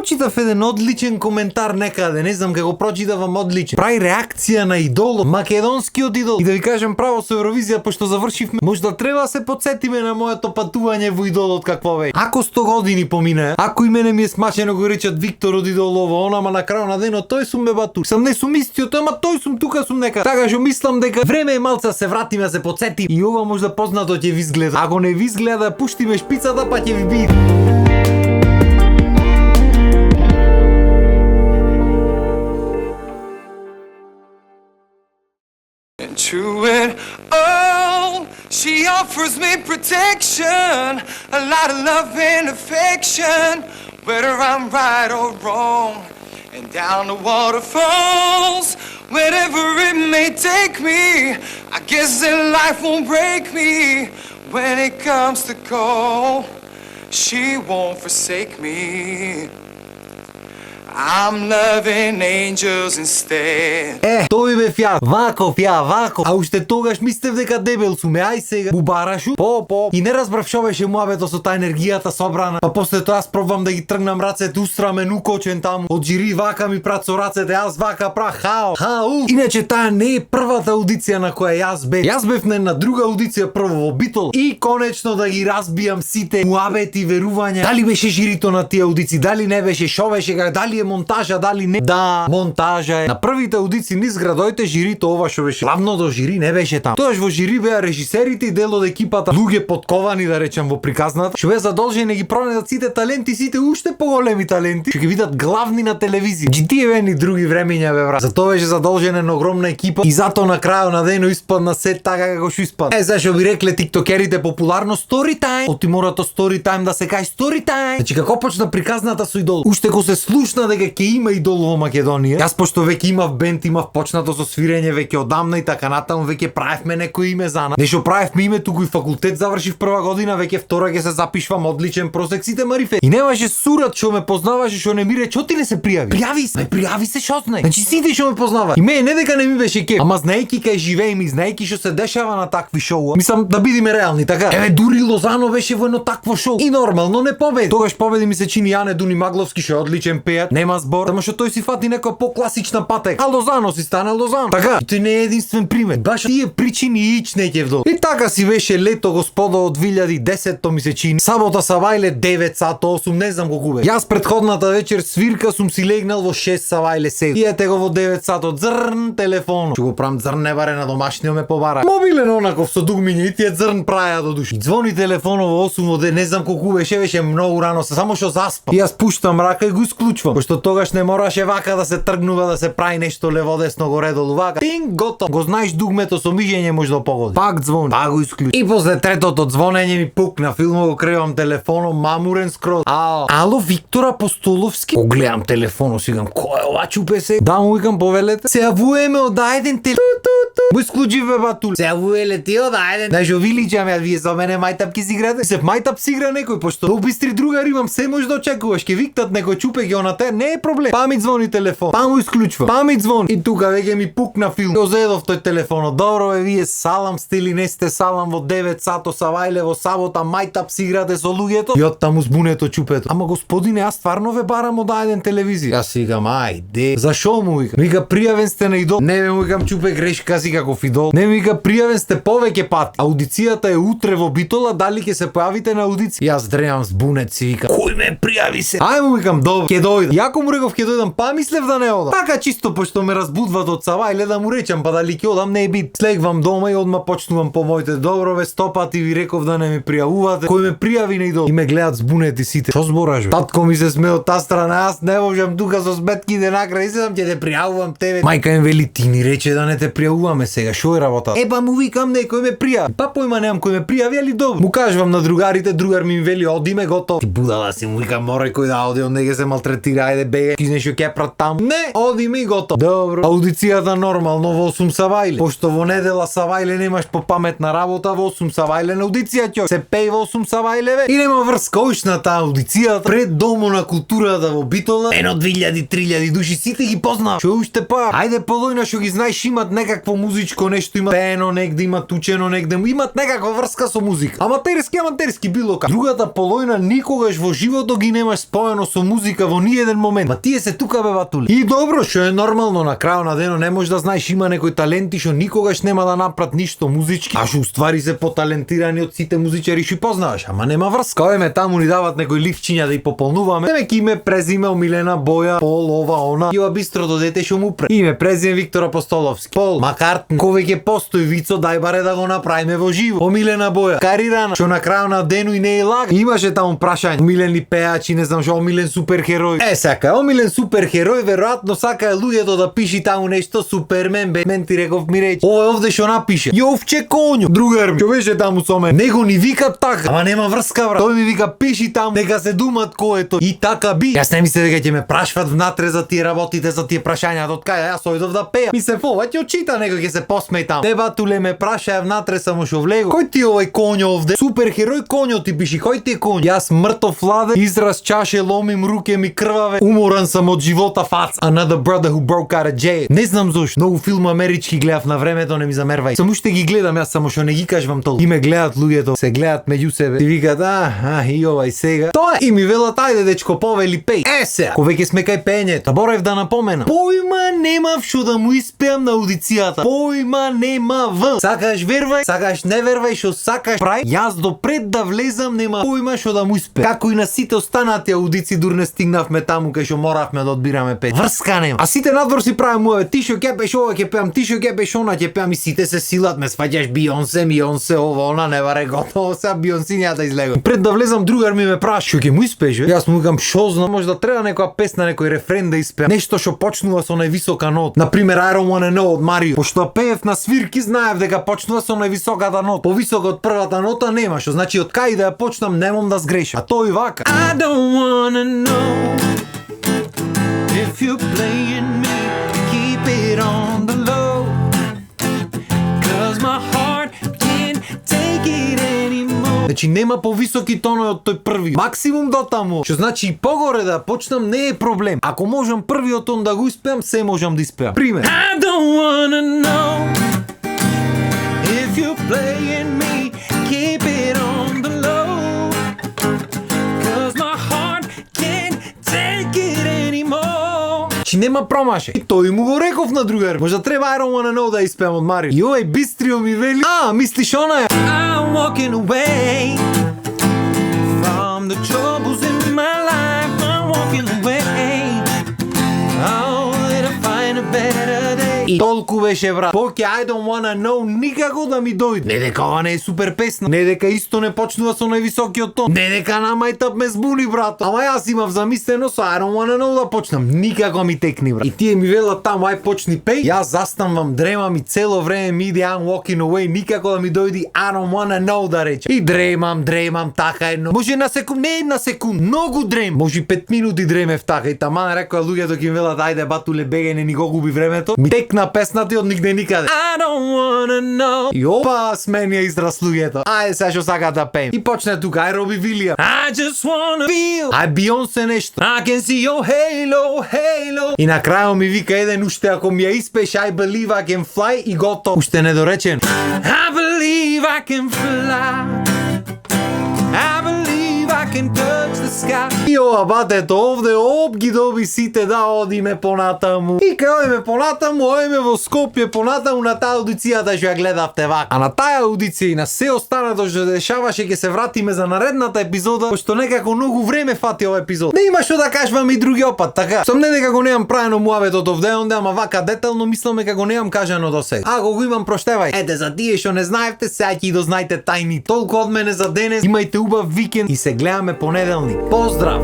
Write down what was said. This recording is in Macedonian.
прочитав еден одличен коментар некаде, не знам како прочитавам одличен. Прави реакција на идолот, македонскиот идол. И да ви кажем право со Евровизија, пошто завршивме, можда треба да се потсетиме на моето патување во идолот какво ве. Ако 100 години помине, ако и мене ми е смачено го речат Виктор од идолово, она ма на крај на денот тој сум бе бату. Сам не сум истиот, ама тој сум тука сум нека. Така што мислам дека време е малце да се вратиме, да се потсетим. И ова можда познато ќе ви изгледа. Ако не ви изгледа, пуштиме шпицата па ќе ви биде. To it all, she offers me protection, a lot of love and affection, whether I'm right or wrong, and down the waterfalls, wherever it may take me. I guess that life won't break me when it comes to call. She won't forsake me. I'm loving angels instead. Тој бе фја, вако. А уште тогаш мислев дека дебел суме, ај сега. Бубарашу, по. И не разбрав шо беше муабето со таа енергијата собрана. Па после тоа јас пробвам да ги тргнам рацете, устрамен, укочен таму. Од жири вака ми прат со рацете, јас вака прах, хау. Иначе таа не е првата аудиција на која јас бев. Јас бев на една друга аудиција прво во Битол. И конечно да ги разбијам сите муабети, верувања. Дали беше жирито на тие аудици, дали не беше, шо беше, дали е монтажа, дали не. Да, монтажа е. На првите аудици низ градоите жирито ова што беше. Главното жири не беше таму. Тоаш во жири беа режисерите и дел од екипата, луѓе подковани да речам во приказната, што беа задолжени да ги пронајдат сите таленти, сите уште поголеми таленти, што ги видат главни на телевизија. Тие беа ни други времења бе брат. Затоа беше задолжена една огромна екипа и затоа на крајот на денот испадна се така како што испадна. Зашо би рекле тиктокерите популарно story time. Оти мора то story time да се каже story time. Значи како почна приказната со идол. Уште кога се слушна дека ќе има идол во Македонија. Јас пошто веќе имав бенд, имав почнато со свирење веќе одамна и така натаму, веќе правевме некој име за нас. Нешто правевме име, туку и факултет завршив прва година, веќе втора ќе се запишвам одличен просек сите марифе. И немаше сурат што ме познаваше, што не ми рече, ти не се пријави. Пријави се шо знај. Значи сите што ме познава. И мене не дека не ми беше кеф, ама знаејќи кај живееме и знаејќи што се дешава на такви шоуа. Мислам да бидиме реални, така. Дури Лозано беше во едно такво шоу и нормално не победи. Тогаш победи ми се чини Јане Дуни Магловски што е одличен пејат, нема збор, само што тој си фати некоја покласична патека. А Лозано си стана Лозано. Така, тој не е единствен пример. Баш тие причини и ич не ќе вдол. И така си беше лето господо од 2010-то ми се чини. Сабота савајле 9 сато 8, не знам колку бе. Јас претходната вечер свирка сум си легнал во 6 савајле 7. И ете го во 9 сато зрн телефон. Што го правам зрн не баре на домашниот ме побара. Мобилен онаков со дугмиња и тие зрн праја до души. И звони телефонот во 8 во 9, не знам колку беше многу рано, само што заспам. И јас пуштам рака и го исклучвам. Пошто тогаш не мораше вака да се тргнува, да се прави нешто лево десно горе долу вака. Тинг готов. Го знаеш дугмето со мијење може да погоди. Пак звони. Пак го исклучи. И после третото звонење ми пукна, филмо го кревам телефоном, мамурен скроз. Ало, Виктор Апостоловски. Го гледам телефонот, си викам, кој е ова чупе се? Да, му викам, повелете. Се јавуваме од ајден телефон. Му исклучи бе батул. Се јавувеле ти од ајден. Да жо виличам ја, вие за мене мајтапки си играте. Се мајтап си игра некој, пошто до бистри другари имам, се може да очекуваш. Ке виктат некој чупе ги онате, не е проблем. Па ми звони телефон. Па му исклучва. Па ми звони. И тука веќе ми пукна филм. Го зедов тој телефонот. Добро бе, вие салам сте или не сте салам во 9 сато савајле во сабота мајтап си играте со луѓето. И оттаму збунето чупето. Ама господине, јас стварно ве барам од ајден телевизија. Јас си викам, ајде. Зашо му викам? Вика, пријавен сте на идол. Не бе, му викам, чупе грешка си како идол. Не ми вика, пријавен сте повеќе пати. Аудицијата е утре во Битола, дали ќе се појавите на аудиција? Јас дренам збунет си вика. Кој ме пријави се? Ај му викам, добро, ќе дојдам. Јако му реков ќе дојдам, па мислев да не одам. Така чисто пошто ме разбудват од савајле да му речам, па дали ќе одам, не е бит. Слегвам дома и одма почнувам по моите добро ве 100 пати ви реков да не ме пријавувате. Кој ме пријави на идол? И ме гледат збунети сите. Што збораш бе? Татко ми се смее од таа страна, јас не можам тука со сметки да накрај седам ќе те пријавувам тебе. Мајка им вели ти ни рече да не те пријавуваме сега, шо е работа? Па му викам некој ме пријави. Па појма немам кој ме пријави, али добро. Му кажувам на другарите, другар ми вели оди ме готов. Ти будала си, му викам мора кој да оди, он не ќе се малтретира, ајде беге, ти нешто ќе прат таму. Не, оди ме и готов. Добро. Аудицијата нормално во 8 савајле. Пошто во недела савајле немаш по паметна работа, во 8 савајле на аудиција ќе се пеј во 8 савајле ве. И нема врска ушна таа аудицијата пред Домот на културата во Битола. Ено 2000-3000 души сите ги познав. Што уште па? Ајде полојна што ги знаеш имат некакво музичко нешто, има пеено негде, има тучено негде, имат некаква врска со музика. Аматерски било како. Другата полојна никогаш во живото ги немаш споено со музика во ни еден момент. Ма тие се тука бе батуле. И добро, што е нормално на крајот на денот не можеш да знаеш има некои таленти што никогаш нема да направат ништо музички, а што уствари се поталентирани од сите музичари што познаваш, ама нема врска. Кај ме таму ни дават некои ливчиња да и пополнуваме. Деме име, презиме, омилена боја, Пол, ова, она. Ива бистрото дете што му пре. Име, презиме Виктор Апостоловски. Пол, Макартни. Кој веќе постои Вицо, дај баре да го направиме во живо. Омилена боја, Карирана, што на крајот на денот и не е лага. Имаше таму прашање, омилени пеачи, не знам што, омилен суперхерој. Сака, омилен суперхерој, веројатно сака луѓето да пиши таму нешто Супермен, Бетмен, ти реков ми речи. Ова овде што напише. Јовче конјо. Другар ми, што беше таму со мен. Него ни вика така. Ама нема врска, брат. Тој ми вика пиши таму, нека се думат кој е тој. И така би. Јас не мислев дека ќе ме прашват внатре за тие работите, за тие прашања од кај јас ојдов да пеја. Ми се фоваќе очита, некој ќе се посмеј таму. Не батуле ме прашаја внатре само што влего. Кој ти е овој конјо овде? Суперхерој конјо ти пиши. Кој ти е конјо? Јас мртов ладен, израз чаше, ломим руке ми крваве. Уморан сам од живота фац. Another brother who broke out of jail. Не знам зошто. Многу филм амерички гледав на времето, не ми замервај. Само уште ги гледам јас, само што не ги кажувам толку. И ме гледат луѓето, се гледат меѓу себе. Ти викат, и овај сега. Тоа и ми велат, ајде дечко, повели пеј. Сега, ко веќе сме кај пењето. Заборав да напоменам. Појма немав што да му испеам на аудицијата. Појма немав. Сакаш вервај, сакаш не вервај, што сакаш прај. Јас допред да влезам нема појма што да му испеам. Како и на сите останати аудици дур не стигнавме таму кај што моравме да одбираме пет. Врска нема. А сите надвор си правиме муаве, ти што ќе пееш ова ќе пеам, ти што ќе пееш она ќе пеам и сите се силат, ме сваќаш Бионсе, ова, она, не варе готово, сега Бионсиња да излего. Пред да влезам другар ми ме праша, што ќе му испееш, бе? Јас му викам, шо знам, може да треба некоја песна, некој рефрен да испеам. Нешто што почнува со највисока нота. Например, I don't wanna know од Марио. Пошто пеев на свирки, знаев дека почнува со највисоката нота. Повисока од првата нота нема, што значи од кај да ја почнам немам да сгрешам. А тој вака. I don't wanna know if you're playing me, keep it on the low, 'cause my heart can't take it anymore. Значи нема повисоки тонови од тој први. Максимум до таму. Што значи и погоре да почнам не е проблем. Ако можам првиот тон да го испеам, се можам да испеам. Пример. I don't wanna know if you're playing me, keep it on the low, 'cause my heart can't take it anymore. Чи нема промаше. И тој му го реков на другар. Може да треба I don't wanna know да испеам од Марио. И овој бистрио ми вели, мислиш она е? I'm walking away from the troubles in my life. I'm walking away. Oh, that I find a better day. И толку беше, брат. Поќе I don't wanna know никако да ми дојде. Не дека ова не е супер песна. Не дека исто не почнува со највисокиот тон. Не дека на мајтап ме збуни, брат. Ама јас имав замислено со I don't wanna know да почнам. Никако ми текни, брат. И тие ми велат таму, ај почни пеј. Јас застанувам, дремам и цело време ми иде I'm walking away. Никако да ми дојде I don't wanna know да рече. И дремам така едно. Може на секунд, не една секунд, многу дрем. Може 5 минути дремев така и таман рекоа луѓето ќе ми велат ајде батуле бегај, не ни го губи времето. Ми текна песната и од нигде никаде. I don't wanna know. И опа, сменија израз луѓето. Ајде сега што сака да пеем. И почне тука, ај Роби Вилијам. I just wanna feel. Ај Бионсе нешто. I can see your halo, halo. И на крајот ми вика еден уште ако ми ја испеш I believe I can fly и готов. Уште недоречен. I believe I can fly. I believe I can touch the sky. И ова батето овде ги доби сите да одиме понатаму. И кај одиме понатаму, одиме во Скопје понатаму на таа аудицијата што ја гледавте вака. А на таа аудиција и на се останато што дешаваше ќе се вратиме за наредната епизода, пошто некако многу време фати ова епизод. Не има што да кажувам и другиот пат, така. Сум не дека го немам правено муавето овде онде, ама вака детално мислам дека го немам кажано до сега. Ако го имам, проштевај. Ете за тие што не знаевте, сега ќе дознајте тајни. Толку од мене за денес. Имајте убав викенд и се гледаме понеделник. Поздрав!